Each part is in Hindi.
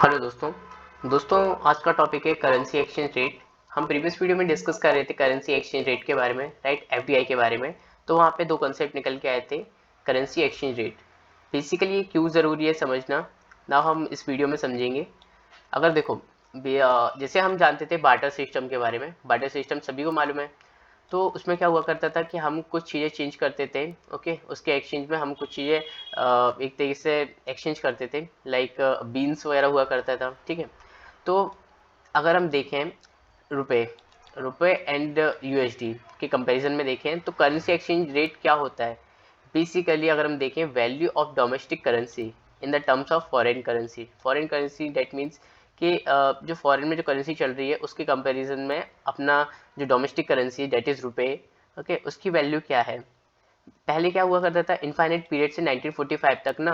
हेलो दोस्तों आज का टॉपिक है करेंसी एक्सचेंज रेट। हम प्रीवियस वीडियो में डिस्कस कर रहे थे करेंसी एक्सचेंज रेट के बारे में, राइट, एफडीआई के बारे में। तो वहाँ पे दो कंसेप्ट निकल के आए थे। करेंसी एक्सचेंज रेट बेसिकली ये क्यों ज़रूरी है समझना ना, हम इस वीडियो में समझेंगे। अगर देखो जैसे हम जानते थे बार्टर सिस्टम के बारे में, बार्टर सिस्टम सभी को मालूम है। तो उसमें क्या हुआ करता था कि हम कुछ चीज़ें चेंज करते थे, ओके, उसके एक्सचेंज में हम कुछ चीज़ें एक तरीके से एक्सचेंज करते थे, लाइक बीन्स वगैरह हुआ करता था, ठीक है। तो अगर हम देखें रुपए रुपए एंड यूएसडी के कंपैरिजन में देखें तो करेंसी एक्सचेंज रेट क्या होता है। बेसिकली अगर हम देखें value of domestic currency in the terms of foreign currency that means कि जो फॉरेन में जो करेंसी चल रही है उसके कंपैरिजन में अपना जो डोमेस्टिक करेंसी दैट इज़ रुपए, ओके, उसकी वैल्यू क्या है। पहले क्या हुआ करता था इनफाइनाइट पीरियड से 1945 तक ना,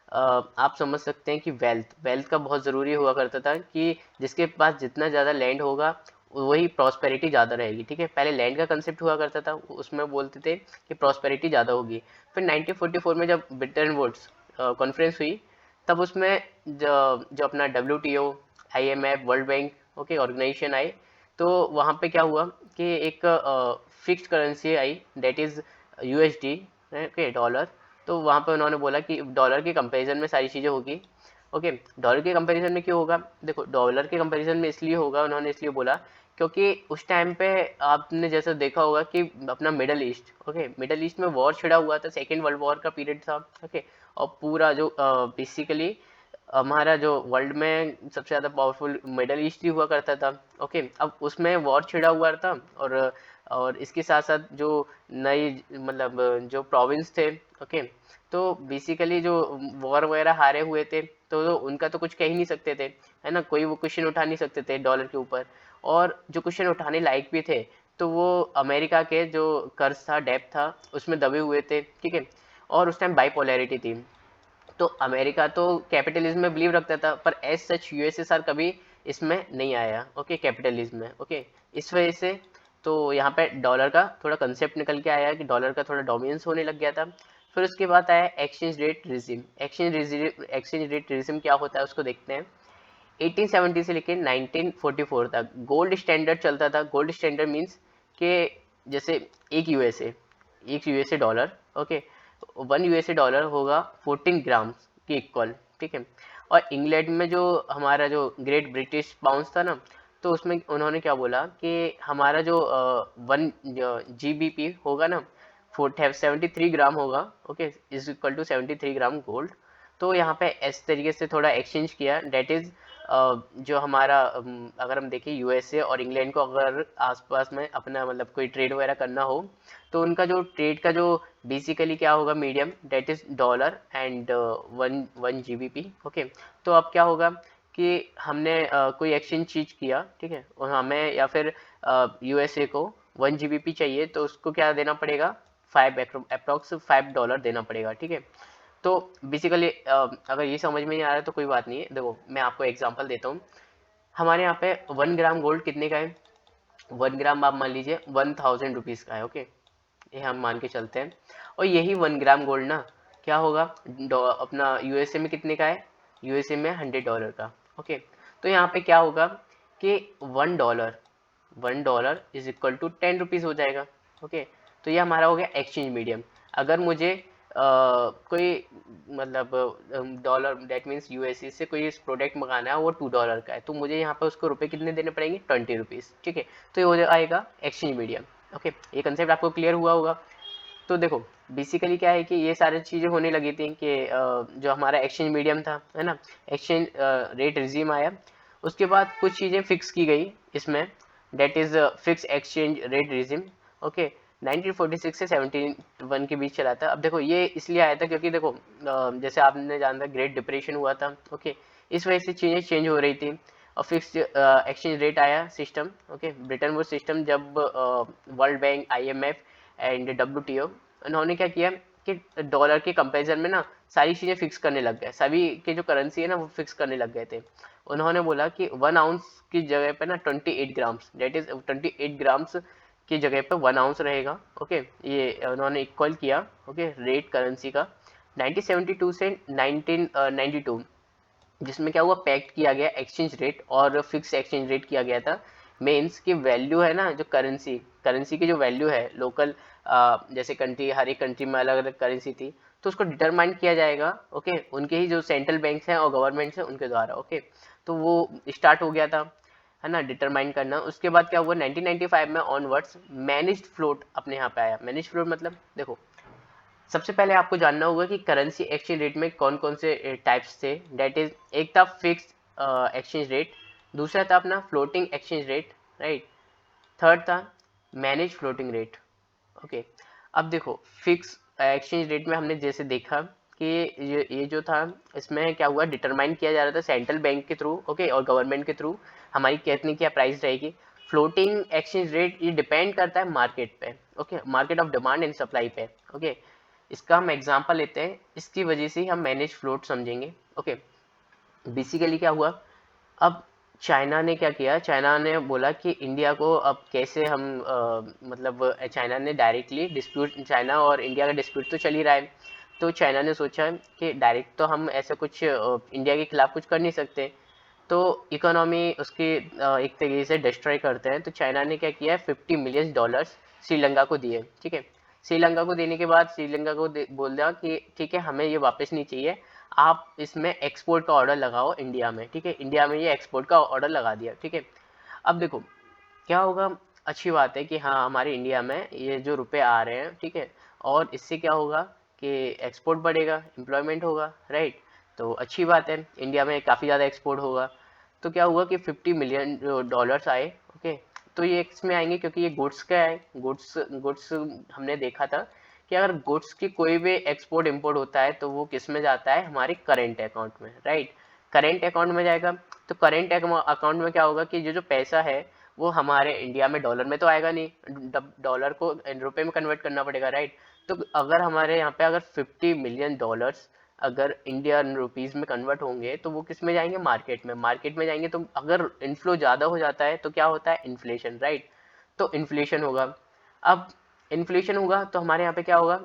आप समझ सकते हैं कि वेल्थ वेल्थ का बहुत ज़रूरी हुआ करता था कि जिसके पास जितना ज़्यादा लैंड होगा वही प्रॉस्पेरिटी ज़्यादा रहेगी, ठीक है। पहले लैंड का कंसेप्ट हुआ करता था, उसमें बोलते थे कि प्रॉस्पेरिटी ज़्यादा होगी। फिर 1944 में जब ब्रिटेन वुड्स कॉन्फ्रेंस हुई, तब उसमें जो अपना WTO, IMF, world bank, okay, organization आए। तो वहाँ पे क्या हुआ कि एक फिक्स्ड करेंसी आई that is USD, okay, dollar. तो वहाँ पे उन्होंने बोला कि डॉलर के कंपैरिजन में सारी चीज़ें होगी, ओके। डॉलर के कंपैरिजन में क्यों होगा, देखो डॉलर के कंपैरिजन में इसलिए होगा, उन्होंने इसलिए बोला क्योंकि उस टाइम पे आपने जैसे देखा होगा कि अपना middle east, okay, middle east में वॉर छिड़ा हुआ था, सेकेंड वर्ल्ड वॉर का पीरियड था, ओके। और पूरा जो बेसिकली हमारा जो वर्ल्ड में सबसे ज़्यादा पावरफुल मिडल ईस्ट ही हुआ करता था, ओके। अब उसमें वॉर छिड़ा हुआ था, और इसके साथ साथ जो नई मतलब जो प्रोविंस थे, ओके। तो बेसिकली जो वॉर वगैरह हारे हुए थे तो उनका तो कुछ कह ही नहीं सकते थे, है ना, कोई वो क्वेश्चन उठा नहीं सकते थे डॉलर के ऊपर। और जो क्वेश्चन उठाने लायक भी थे तो वो अमेरिका के जो कर्ज था, डेब्ट था, उसमें दबे हुए थे, ठीक है। और उस टाइम बाइपोलैरिटी थी। तो अमेरिका तो कैपिटलिज्म में बिलीव रखता था, पर एज सच यूएसएसआर कभी इसमें नहीं आया, ओके, कैपिटलिज्म में, ओके। इस वजह से तो यहाँ पे डॉलर का थोड़ा कंसेप्ट निकल के आया कि डॉलर का थोड़ा डोमिनेंस होने लग गया था। फिर उसके बाद आया exchange rate regime. Exchange rate regime क्या होता है उसको देखते हैं। 1870 से लेकर 1944 तक गोल्ड स्टैंडर्ड चलता था। गोल्ड स्टैंडर्ड मीन्स कि जैसे एक USA dollar, okay, 1 USA dollar होगा 14 ग्राम्स के इक्वल, ठीक है। और इंग्लैंड में जो हमारा जो ग्रेट ब्रिटिश पाउंड था ना, तो उसमें उन्होंने क्या बोला कि हमारा जो 1 जीबीपी होगा ना, 73 ग्राम होगा, okay, is equal to 73 gram gold. तो यहाँ पे इस तरीके से थोड़ा एक्सचेंज किया, डेट इज़ जो हमारा अगर हम देखें यूएसए और इंग्लैंड को अगर आसपास में अपना मतलब कोई ट्रेड वगैरह करना हो, तो उनका जो ट्रेड का जो बेसिकली क्या होगा medium that is dollar and one one GBP, okay. तो अब क्या होगा कि हमने कोई एक्सचेंज चीज किया, ठीक है, और हमें या फिर यूएसए को 1 जीबीपी चाहिए, तो उसको क्या देना पड़ेगा, अप्रॉक्स $5 देना पड़ेगा, ठीक है। तो बेसिकली अगर ये समझ में नहीं आ रहा है तो कोई बात नहीं है, देखो मैं आपको एग्जांपल देता हूँ। हमारे यहाँ पे 1 ग्राम गोल्ड कितने का है। 1 ग्राम आप मान लीजिए 1000 रुपीज़ का है, ओके, ये हम मान के चलते हैं। और यही 1 ग्राम गोल्ड ना क्या होगा, अपना यूएसए में कितने का है, यूएसए में $100 का, ओके। तो यहाँ पे क्या होगा कि 1 dollar is equal to 10 rupees हो जाएगा, ओके। तो ये हमारा हो गया एक्सचेंज मीडियम। अगर मुझे कोई मतलब डॉलर दैट मीन्स यूएसए से कोई प्रोडक्ट मंगाना है, वो $2 का है, तो मुझे यहाँ पे उसको रुपए कितने देने पड़ेंगे, 20 रुपीज़, ठीक है। तो ये हो आएगा एक्सचेंज मीडियम, ओके। ये कंसेप्ट आपको क्लियर हुआ होगा। तो देखो बेसिकली क्या है कि ये सारी चीज़ें होने लगी थी कि जो हमारा एक्सचेंज मीडियम था, है ना, एक्सचेंज रेट रिजीम आया। उसके बाद कुछ चीज़ें फिक्स की गई इसमें, that is fix exchange rate regime, okay. 1946 से 71 के बीच चला था। अब देखो ये इसलिए आया था क्योंकि देखो जैसे आपने जाना था ग्रेट डिप्रेशन हुआ था, ओके। इस वजह से चीज़ें चेंज हो रही थी और फिक्स एक्सचेंज रेट आया system, okay. Bretton Woods system जब World Bank, IMF and WTO उन्होंने क्या किया कि डॉलर के कंपैरिजन में ना सारी चीज़ें फिक्स करने लग गए, सभी के जो करेंसी है ना वो फिक्स करने लग गए थे। उन्होंने बोला कि 1 आउंस की जगह पे ना 28 ग्राम्स, डेट इज 28 ग्राम्स की जगह पे 1 आउंस रहेगा, ओके। ये उन्होंने इक्वल किया, ओके, रेट करेंसी का। 1972 से 1992 जिसमें क्या हुआ, पैक्ट किया गया एक्सचेंज रेट और फिक्स एक्सचेंज रेट किया गया था। मीन्स की वैल्यू है ना, जो करेंसी करेंसी की जो वैल्यू है लोकल, जैसे कंट्री, हर एक कंट्री में अलग अलग करेंसी थी, तो उसको डिटरमाइन किया जाएगा, ओके, उनके ही जो सेंट्रल बैंक्स हैं और गवर्नमेंट्स हैं उनके द्वारा, ओके। तो वो स्टार्ट हो गया था, है ना, डिटरमाइन करना। उसके बाद क्या हुआ, 1995 में ऑनवर्ड्स मैनेज्ड फ्लोट अपने यहाँ पे आया। मैनेज्ड फ्लोट मतलब देखो, सबसे पहले आपको जानना होगा कि करेंसी एक्सचेंज रेट में कौन कौन से टाइप्स थे। डेट इज, एक था फिक्स एक्सचेंज रेट, दूसरा था अपना floating exchange rate, right, third था मैनेज फ्लोटिंग रेट, ओके। अब देखो फिक्स एक्सचेंज रेट में हमने जैसे देखा कि ये जो था, इसमें क्या हुआ, डिटरमाइन किया जा रहा था सेंट्रल बैंक के थ्रू, ओके, और गवर्नमेंट के थ्रू हमारी कितनी क्या प्राइस रहेगी। फ्लोटिंग एक्सचेंज रेट ये डिपेंड करता है मार्केट पे, okay, market of demand and supply पे, ओके। इसका हम एग्जांपल लेते हैं, इसकी वजह से हम मैनेज फ्लोट समझेंगे, ओके। बेसिकली क्या हुआ, अब चाइना ने क्या किया, चाइना ने बोला कि इंडिया को अब कैसे हम मतलब चाइना ने डायरेक्टली डिस्प्यूट, चाइना और इंडिया का डिस्प्यूट तो चल ही रहा है, तो चाइना ने सोचा कि डायरेक्ट तो हम ऐसा कुछ इंडिया के खिलाफ कुछ कर नहीं सकते, तो इकोनॉमी उसकी एक तरीके से डिस्ट्रॉय करते हैं। तो चाइना ने क्या किया है, $50 मिलियन श्रीलंका को दिए, ठीक है। श्रीलंका को देने के बाद श्रीलंका को बोल दिया कि ठीक है, हमें ये वापस नहीं चाहिए, आप इसमें एक्सपोर्ट का ऑर्डर लगाओ इंडिया में, ठीक है। इंडिया में ये एक्सपोर्ट का ऑर्डर लगा दिया, ठीक है। अब देखो क्या होगा, अच्छी बात है कि हाँ हमारे इंडिया में ये जो रुपए आ रहे हैं, ठीक है, और इससे क्या होगा कि एक्सपोर्ट बढ़ेगा, एम्प्लॉयमेंट होगा, राइट। तो अच्छी बात है, इंडिया में काफ़ी ज़्यादा एक्सपोर्ट होगा। तो क्या हुआ कि $50 मिलियन आए, ओके। तो ये इसमें आएंगे क्योंकि ये गुड्स का है, गुड्स गुड्स हमने देखा था कि अगर गुड्स की कोई भी एक्सपोर्ट इंपोर्ट होता है तो वो किस में जाता है, हमारे करेंट अकाउंट में, राइट, करेंट अकाउंट में जाएगा। तो करेंट अकाउंट में क्या होगा कि जो जो पैसा है वो हमारे इंडिया में डॉलर में तो आएगा नहीं, डॉलर को रुपए में कन्वर्ट करना पड़ेगा, राइट। तो अगर हमारे यहाँ पे अगर $50 मिलियन अगर इंडियन रुपीस में कन्वर्ट होंगे तो वो किस में जाएंगे, मार्केट में, मार्केट में जाएंगे। तो अगर इनफ्लो ज़्यादा हो जाता है तो क्या होता है, इन्फ्लेशन, राइट। तो इन्फ्लेशन होगा। अब इन्फ्लेशन होगा तो हमारे यहाँ पे क्या होगा,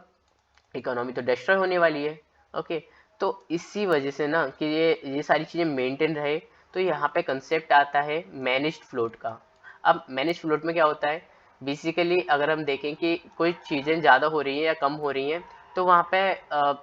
इकोनॉमी तो डिस्ट्रॉय होने वाली है, ओके। तो इसी वजह से ना कि ये सारी चीज़ें मेंटेन रहे, तो यहाँ पे कंसेप्ट आता है मैनेज्ड फ्लोट का। अब मैनेज फ्लोट में क्या होता है, बेसिकली अगर हम देखें कि कोई चीज़ें ज़्यादा हो रही हैं या कम हो रही हैं, तो वहाँ पे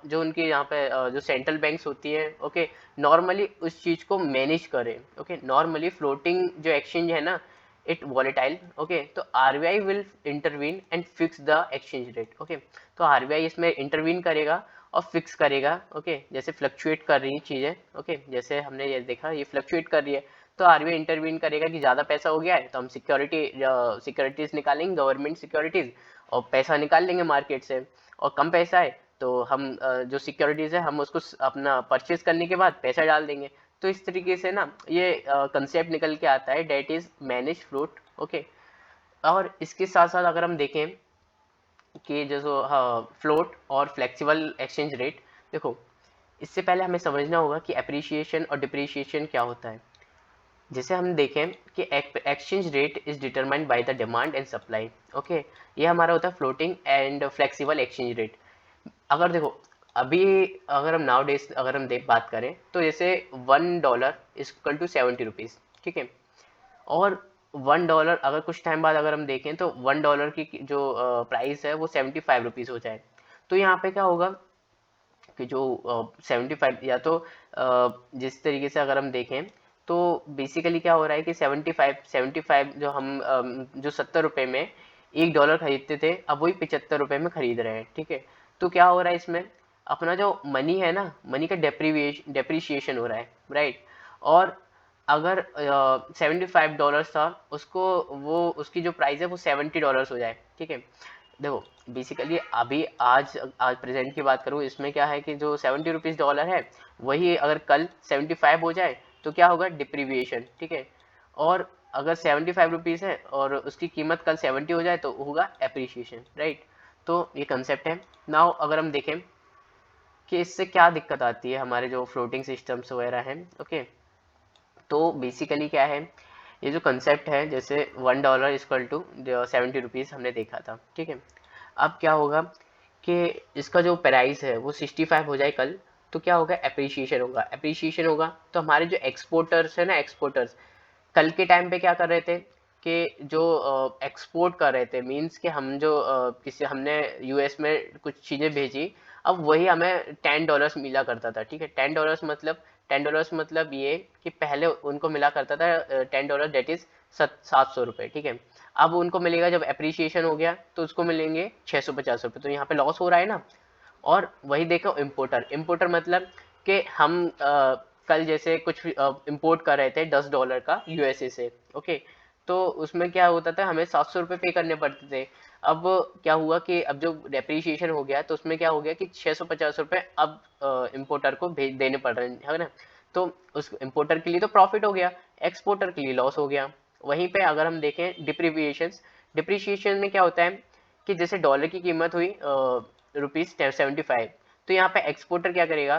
जो उनकी यहाँ पे जो सेंट्रल बैंक्स होती हैं, ओके, नॉर्मली उस चीज़ को मैनेज करें, ओके। नॉर्मली फ्लोटिंग जो एक्सचेंज है ना, इट वॉलेटाइल, ओके। तो RBI will intervene and fix the exchange rate, okay. तो आरबीआई इसमें इंटरवीन करेगा और फिक्स करेगा, ओके। जैसे फ्लक्चुएट कर रही चीज़ें, ओके, जैसे हमने ये देखा ये फ्लक्चुएट कर रही है, तो आरबीआई इंटरवीन करेगा कि ज़्यादा पैसा हो गया है तो हम सिक्योरिटीज़ निकालेंगे, गवर्नमेंट सिक्योरिटीज़, और पैसा निकाल लेंगे मार्केट से। और कम पैसा है तो हम जो सिक्योरिटीज़ है हम उसको अपना परचेज करने के बाद पैसा डाल देंगे। तो इस तरीके से ना ये कंसेप्ट निकल के आता है, that is manage float, okay. और इसके साथ साथ अगर हम देखें कि जो फ्लोट और फ्लेक्सिबल एक्सचेंज रेट, देखो इससे पहले हमें समझना होगा कि एप्रिसिएशन और डिप्रिसिएशन क्या होता है। जैसे हम देखें कि exchange rate is determined by the demand and supply, okay. ये हमारा होता है floating and flexible exchange rate. अगर देखो अभी अगर हम नाउ डेज अगर हम देख बात करें तो जैसे $1 इज इक्वल टू 70 रुपीज़, ठीक है। और $1 अगर कुछ टाइम बाद अगर हम देखें तो $1 की जो प्राइस है वो 75 रुपीज़ हो जाए, तो यहाँ पे क्या होगा कि जो 75 या तो जिस तरीके से अगर हम देखें तो बेसिकली क्या हो रहा है कि 75 जो हम जो 70 रुपये में $1 खरीदते थे अब वही 75 रुपये में खरीद रहे हैं, ठीक है। तो क्या हो रहा है इसमें, अपना जो मनी है ना, मनी का डेप्रीशिएशन हो रहा है, राइट। और अगर $75 था उसको, वो उसकी जो प्राइस है वो $70 हो जाए, ठीक है। देखो बेसिकली अभी आज आज प्रेजेंट की बात करूँ, इसमें क्या है कि जो $70 है वही अगर कल 75 हो जाए तो क्या होगा, डिप्रीविएशन, ठीक है। और अगर 75 रुपीज़ है और उसकी कीमत कल 70 हो जाए तो होगा एप्रिसिएशन, राइट। तो ये कंसेप्ट है। नाउ अगर हम देखें कि इससे क्या दिक्कत आती है हमारे जो फ्लोटिंग सिस्टम्स वगैरह हैं, ओके। तो बेसिकली क्या है, ये जो कंसेप्ट है जैसे $1 इक्वल टू 70 रुपीज़ हमने देखा था, ठीक है। अब क्या होगा कि इसका जो प्राइस है वो 65 हो जाए कल, तो क्या होगा, एप्रिसिएशन होगा। एप्रिसिएशन होगा तो हमारे जो एक्सपोर्टर्स है ना, एक्सपोर्टर्स कल के टाइम पे क्या कर रहे थे कि जो एक्सपोर्ट कर रहे थे, मींस कि हम जो किसी हमने यूएस में कुछ चीज़ें भेजी, अब वही हमें $10 मिला करता था, ठीक है। $10 मतलब ये कि पहले उनको मिला करता था $10, डेट इज 700 रुपये, ठीक है। अब उनको मिलेगा, जब अप्रिसिएशन हो गया तो उसको मिलेंगे 650 रुपये, तो यहाँ पे लॉस हो रहा है ना। और वही देखो इम्पोर्टर, इम्पोर्टर मतलब कि हम कल जैसे कुछ इंपोर्ट कर रहे थे $10 का यूएसए से, ओके। तो उसमें क्या होता था, हमें 700 रुपये पे करने पड़ते थे। अब क्या हुआ कि अब जो डेप्रीशिएशन हो गया तो उसमें क्या हो गया कि 650 रुपये अब इम्पोर्टर को भेज देने पड़ रहे हैं, है ना। तो उस इम्पोर्टर के लिए तो प्रॉफिट हो गया, एक्सपोर्टर के लिए लॉस हो गया। वहीं पे अगर हम देखें डिप्रीविएशन, डिप्रीशिएशन में क्या होता है कि जैसे डॉलर की कीमत हुई ₹75, तो यहाँ पे एक्सपोर्टर क्या करेगा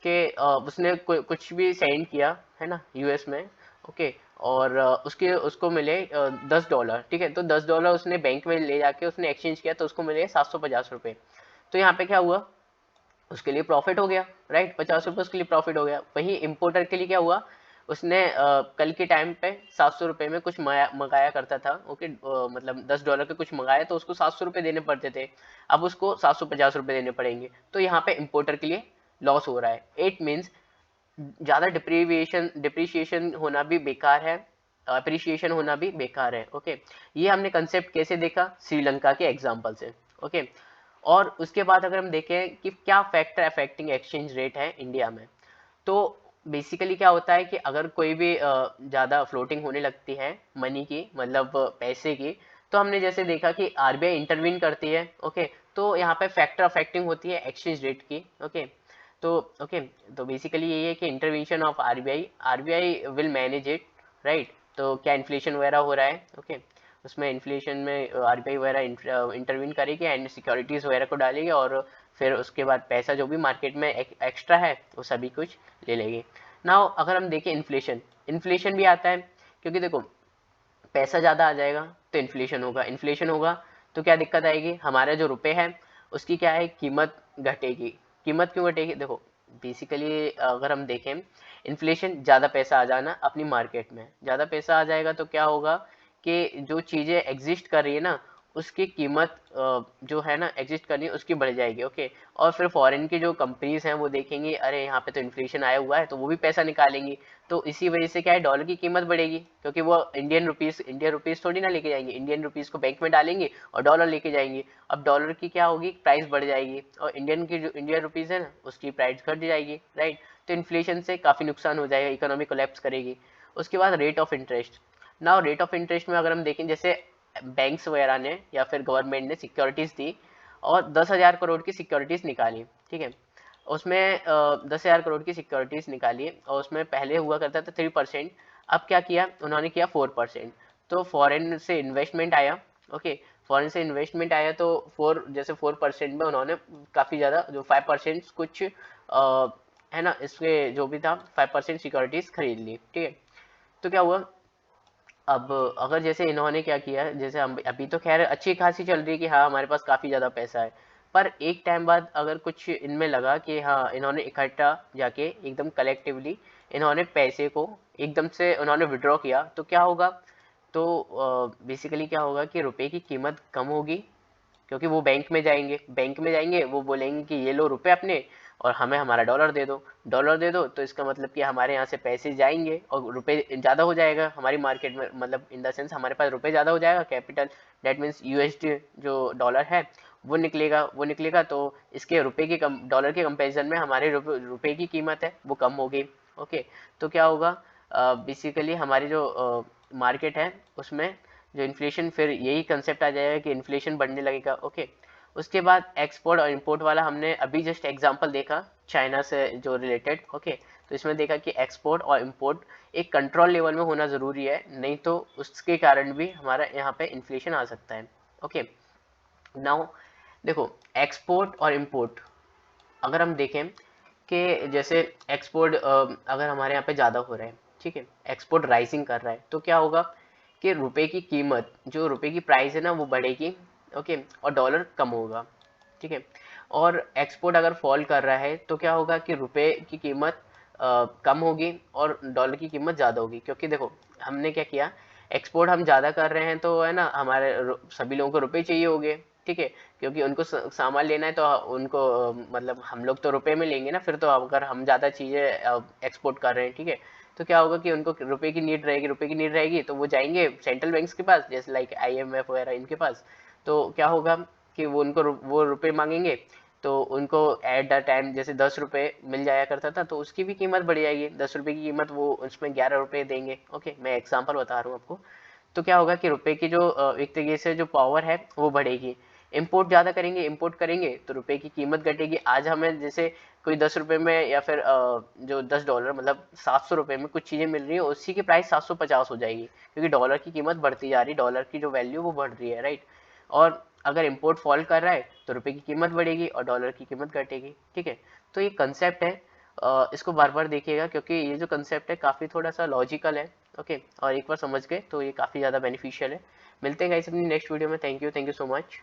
कि उसने कुछ भी सेंड किया है ना यूएस में, ओके। और उसके उसको मिले $10, ठीक है। तो $10 उसने बैंक में ले जाके उसने एक्सचेंज किया तो उसको मिले 750 रुपये। तो यहाँ पे क्या हुआ, उसके लिए प्रॉफिट हो गया, राइट। 50 रुपये उसके लिए प्रॉफिट हो गया। वहीं इम्पोर्टर के लिए क्या हुआ, उसने कल के टाइम पे 700 रुपये में कुछ मंगाया करता था, ओके। मतलब $10 के कुछ मंगाया तो उसको 700 रुपये देने पड़ते थे, अब उसको 750 रुपये देने पड़ेंगे। तो यहाँ पे इम्पोर्टर के लिए लॉस हो रहा है। इट मीन्स ज़्यादा डिप्रीशिएशन होना भी बेकार है, अप्रिशिएशन होना भी बेकार है, ओके। ये हमने कंसेप्ट कैसे देखा, श्रीलंका के एग्जाम्पल से, ओके। और उसके बाद अगर हम देखें कि क्या फैक्टर अफेक्टिंग एक्सचेंज रेट है इंडिया में, तो बेसिकली क्या होता है कि अगर कोई भी ज़्यादा फ्लोटिंग होने लगती है मनी की, मतलब पैसे की, तो हमने जैसे देखा कि आरबीआई इंटरवीन करती है, ओके। तो यहाँ पे फैक्टर अफेक्टिंग होती है एक्सचेंज रेट की, ओके। तो ओके, तो बेसिकली यही है कि intervention of RBI, RBI will manage it, right. तो क्या इन्फ्लेशन वगैरह हो रहा है, ओके, उसमें इन्फ्लेशन में आरबीआई वगैरह इंटरवीन करेगी एंड सिक्योरिटीज़ वगैरह को डालेगी, और फिर उसके बाद पैसा जो भी मार्केट में एक्स्ट्रा है वो सभी कुछ ले लेगी। नाउ अगर हम देखें इन्फ्लेशन, इन्फ्लेशन भी आता है, क्योंकि देखो पैसा ज़्यादा आ जाएगा तो इन्फ्लेशन होगा, इन्फ्लेशन होगा तो क्या दिक्कत आएगी, हमारा जो रुपए है उसकी क्या है, कीमत घटेगी। कीमत क्यों घटेगी, देखो बेसिकली अगर हम देखें, इन्फ्लेशन, ज़्यादा पैसा आ जाना अपनी मार्केट में, ज़्यादा पैसा आ जाएगा तो क्या होगा कि जो चीज़ें एग्जिस्ट कर रही है ना उसकी कीमत जो है ना एग्जिस्ट करनी है उसकी बढ़ जाएगी, ओके। और फिर फॉरेन की जो कंपनीज हैं वो देखेंगी अरे यहाँ पे तो इन्फ्लेशन आया हुआ है, तो वो भी पैसा निकालेंगी। तो इसी वजह से क्या है, डॉलर की कीमत बढ़ेगी, क्योंकि वो इंडियन रुपीस थोड़ी ना लेके जाएंगे, इंडियन रुपीस को बैंक में डालेंगे और डॉलर लेके जाएंगे। अब डॉलर की क्या होगी, प्राइस बढ़ जाएगी, और इंडियन की जो इंडियन रुपीस है ना उसकी प्राइस घट जाएगी, राइट। तो इन्फ्लेशन से काफ़ी नुकसान हो जाएगा, इकोनॉमी कोलैप्स करेगी। उसके बाद रेट ऑफ इंटरेस्ट, ना रेट ऑफ इंटरेस्ट में अगर हम देखें, जैसे बैंक्स वगैरह ने या फिर गवर्नमेंट ने सिक्योरिटीज़ दी और 10,000 करोड़ की सिक्योरिटीज़ निकाली, ठीक है। उसमें 10,000 करोड़ की सिक्योरिटीज़ निकाली और उसमें पहले हुआ करता था 3%, अब क्या किया उन्होंने, किया 4%। तो फॉरेन से इन्वेस्टमेंट आया, ओके। फॉरेन से इन्वेस्टमेंट आया तो 4% में उन्होंने काफ़ी ज़्यादा, जो 5% कुछ है ना, इसके जो भी था 5% सिक्योरिटीज़ खरीद ली, ठीक है। तो क्या हुआ, अब अगर जैसे इन्होंने क्या किया, जैसे हम अभी तो खैर अच्छी खासी चल रही है कि हाँ हमारे पास काफ़ी ज़्यादा पैसा है, पर एक टाइम बाद अगर कुछ इनमें लगा कि हाँ इन्होंने इकट्ठा जाके एकदम कलेक्टिवली इन्होंने पैसे को एकदम से उन्होंने विड्रॉ किया, तो क्या होगा, तो बेसिकली क्या होगा कि रुपए की कीमत कम होगी, क्योंकि वो बैंक में जाएंगे, वो बोलेंगे कि ये लो रुपए अपने और हमें हमारा डॉलर दे दो, डॉलर दे दो, तो इसका मतलब कि हमारे यहाँ से पैसे जाएंगे और रुपए ज़्यादा हो जाएगा हमारी मार्केट में, मतलब इन द सेंस हमारे पास रुपए ज़्यादा हो जाएगा, कैपिटल, डेट मीन्स यूएसडी जो डॉलर है वो निकलेगा। तो इसके रुपए की कम, डॉलर के कंपेरिजन में हमारे रुपए की कीमत है वो कम होगी, ओके। तो क्या होगा, बेसिकली हमारी जो मार्केट है उसमें जो इन्फ्लेशन, फिर यही कंसेप्ट आ जाएगा कि इन्फ्लेशन बढ़ने लगेगा, ओके। उसके बाद एक्सपोर्ट और इंपोर्ट वाला हमने अभी जस्ट एग्जांपल देखा चाइना से जो रिलेटेड, ओके। तो इसमें देखा कि एक्सपोर्ट और इंपोर्ट एक कंट्रोल लेवल में होना ज़रूरी है, नहीं तो उसके कारण भी हमारा यहाँ पे इन्फ्लेशन आ सकता है, ओके। नाउ देखो, एक्सपोर्ट और इंपोर्ट अगर हम देखें कि जैसे एक्सपोर्ट अगर हमारे यहाँ पे ज़्यादा हो रहा है, ठीक है, एक्सपोर्ट राइजिंग कर रहा है, तो क्या होगा कि रुपए की कीमत, जो रुपए की प्राइस है ना वो बढ़ेगी, ओके, और डॉलर कम होगा, ठीक है। और एक्सपोर्ट अगर फॉल कर रहा है तो क्या होगा कि रुपए की कीमत कम होगी और डॉलर की कीमत ज़्यादा होगी, क्योंकि देखो हमने क्या किया, एक्सपोर्ट हम ज़्यादा कर रहे हैं तो है ना, हमारे सभी लोगों को रुपए चाहिए होंगे, ठीक है, क्योंकि उनको सामान लेना है तो उनको मतलब हम लोग तो रुपए में लेंगे ना फिर, तो अगर हम ज़्यादा चीज़ें एक्सपोर्ट कर रहे हैं, ठीक है, तो क्या होगा कि उनको रुपए की नीड रहेगी, रुपए की नीड रहेगी तो वो जाएंगे सेंट्रल बैंक्स के पास, जैसे लाइक IMF वगैरह इनके पास। तो क्या होगा कि वो उनको वो रुपए मांगेंगे, तो उनको एट द टाइम जैसे 10 रुपए मिल जाया करता था तो उसकी भी कीमत बढ़ जाएगी, 10 रुपए की कीमत वो उसमें 11 रुपए देंगे। ओके, मैं एग्जांपल बता रहा हूँ आपको। तो क्या होगा कि रुपए की जो एक तरीके से जो पावर है वो बढ़ेगी। इंपोर्ट ज़्यादा करेंगे, इंपोर्ट करेंगे तो रुपए की कीमत घटेगी। आज हमें जैसे कोई 10 रुपए में या फिर जो $10 मतलब 700 रुपए में कुछ चीज़ें मिल रही है, उसी की प्राइस 750 हो जाएगी, क्योंकि डॉलर की कीमत बढ़ती जा रही है, डॉलर की जो वैल्यू वो बढ़ रही है, राइट। और अगर इंपोर्ट फॉल कर रहा है तो रुपए की कीमत बढ़ेगी और डॉलर की कीमत घटेगी, ठीक है। तो ये कंसेप्ट है, इसको बार बार देखिएगा, क्योंकि ये जो कंसेप्ट है काफ़ी थोड़ा सा लॉजिकल है। ओके, और एक बार समझ गए तो ये काफ़ी ज़्यादा बेनिफिशियल है। मिलते हैं गाइस अपनी नेक्स्ट वीडियो में। Thank you so much.